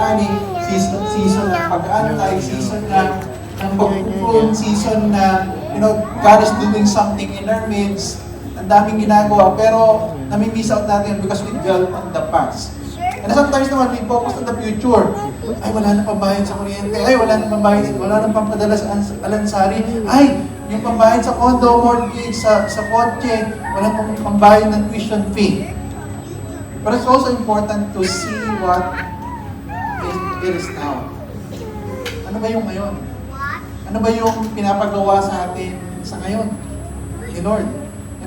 money, season ng pag-antay, season ng pag-prune, season na, God is doing something in our midst. Ang daming ginagawa, pero nami-miss out natin because we dwell on the past. And sometimes naman, we focus on the future. Ay, wala nang pambayad sa kuryente. Ay, wala nang pambayad, wala nang pampadala sa alansari. Ay, yung pambayad sa condo, mortgage, sa kotse, wala nang pambayad ng tuition fee. But it's also important to see what it is now. Ano ba yung ngayon? Ano ba yung pinapagawa sa atin sa ngayon? Ni Lord.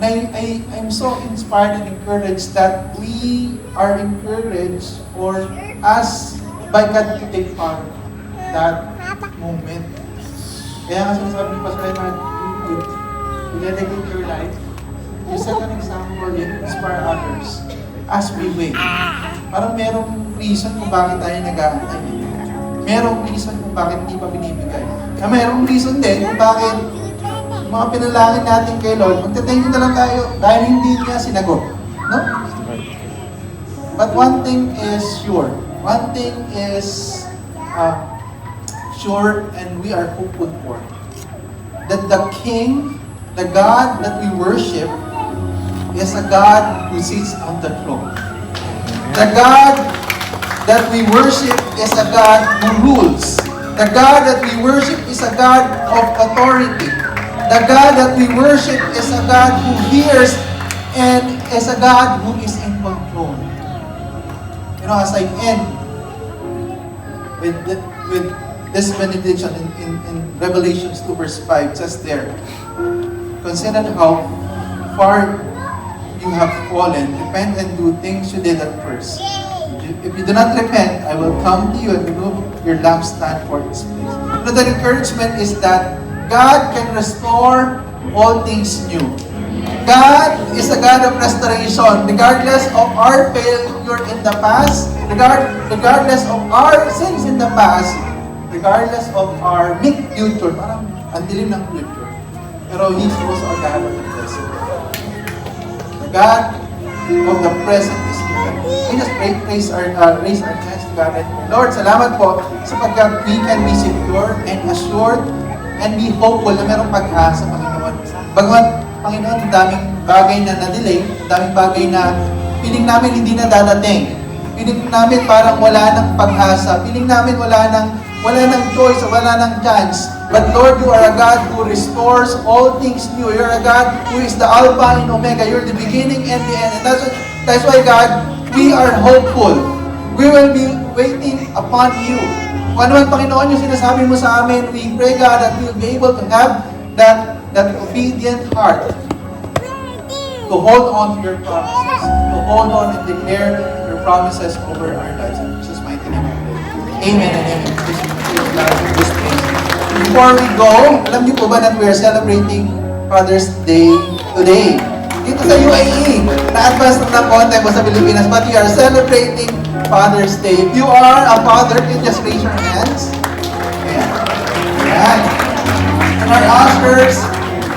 And I'm so inspired and encouraged that we are encouraged or asked by God to take part that moment. Kaya nga sinasabi ni Pastor Leonard, you dedicate your life, you set an example, you inspire others as we wait. Parang merong reason kung bakit tayo nag-aantay. Merong reason kung bakit hindi pa binibigay. Na merong reason din kung bakit mga pinalangin natin kay Lord, magte-thank you na lang tayo dahil hindi niya sinagot. No? But one thing is sure. One thing is sure and we are hopeful for. That the King, the God that we worship, is a God who sits on the throne. The God that we worship is a God who rules. The God that we worship is a God of authority. The God that we worship is a God who hears and is a God who is in control. As I end with this benediction in Revelation 2 verse 5, just there, consider how far you have fallen. Repent and do things you did at first. If you do not repent, I will come to you and remove your lampstand for its place. The encouragement is that God can restore all things new. God is a God of restoration, regardless of our failure in the past, regardless of our sins in the past, regardless of our big future. Parang ang dilim ng future. Pero He's also a God of the present. The God of the present is given. We just raise our hands to God and Lord, salamat po sapagkat we can be secure and assured and be hopeful na merong pag-asa, Panginoon. Bagamat, Panginoon, ang daming bagay na na-delay, ang daming bagay na piling namin hindi na dadating. Piling namin parang wala ng pag-asa. Piling namin wala ng choice, wala ng chance. But Lord, you are a God who restores all things new. You're a God who is the Alpha and Omega. You're the beginning and the end. And that's why, God, we are hopeful. We will be waiting upon you. Kung ano man, Panginoon, yung sinasabi mo sa amin, we pray, God, that we'll be able to have that obedient heart to hold on to your promises, to hold on and declare your promises over our lives. In Jesus' mighty name, I pray. Amen and amen. This place. Before we go, alam niyo po ba that we are celebrating Father's Day today? Dito sa UAE, na-advance na konti mo sa Pilipinas, but we are celebrating Father's Day. If you are a father, you just raise your hands. Ayan. Ayan. And our ushers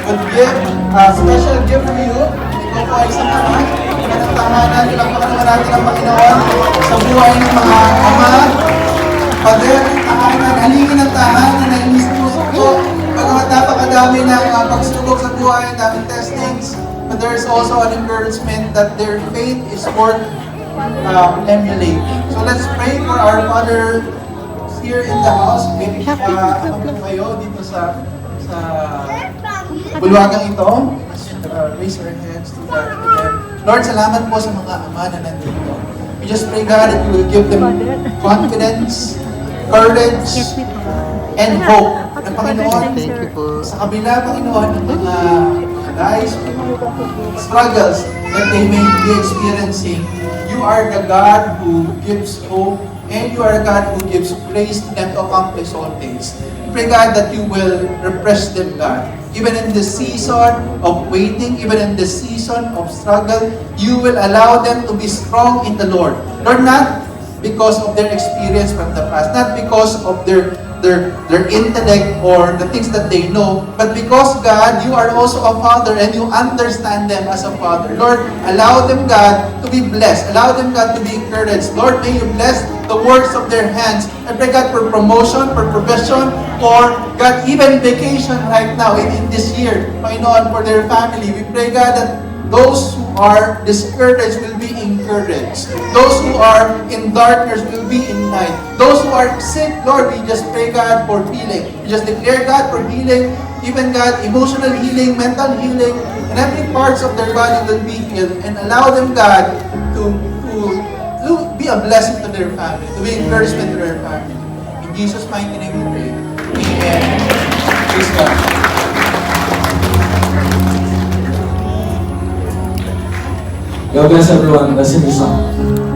would give a special gift for you. Ito po ay isang ama. Yan ang tahanan. Ilangpakan naman natin ang Panginoon sa buhay ng mga ama. Father, tahanan, halingin ang tahanan na inistusok po. Pagkamat napakadami ng pagsubok sa buhay, daming testings. But there is also an encouragement that their faith is worth emulating. So let's pray for our Father here in the house. Maybe kayo dito sa bulwagang ito. Raise our hands to God again. Lord, salamat po sa mga ama na nandito. We just pray, God, that you will give them confidence, courage, and hope. Na Panginoon, sa kabila, Panginoon, ng mga lies, struggles that they may be experiencing, you are the God who gives hope and you are a God who gives grace to them to accomplish all things. Pray, God, that you will refresh them, God. Even in the season of waiting, even in the season of struggle, you will allow them to be strong in the Lord. Lord, not because of their experience from the past, not because of the their intellect or the things that they know, but because God, you are also a Father and you understand them as a Father. Lord, allow them, God, to be blessed. Allow them, God, to be encouraged. Lord, may you bless the works of their hands. I pray, God, for promotion, for provision, for, God, even vacation right now in this year, Panginoon, for their family. We pray, God, that those who are discouraged will be encouraged. Those who are in darkness will be in light. Those who are sick, Lord, we just pray, God, for healing. We just declare, God, for healing. Even, God, emotional healing, mental healing, and every parts of their body will be healed. And allow them, God, to be a blessing to their family, to be encouragement to their family. In Jesus' mighty name we pray. Amen. Praise God. God bless everyone. Let's sing this song.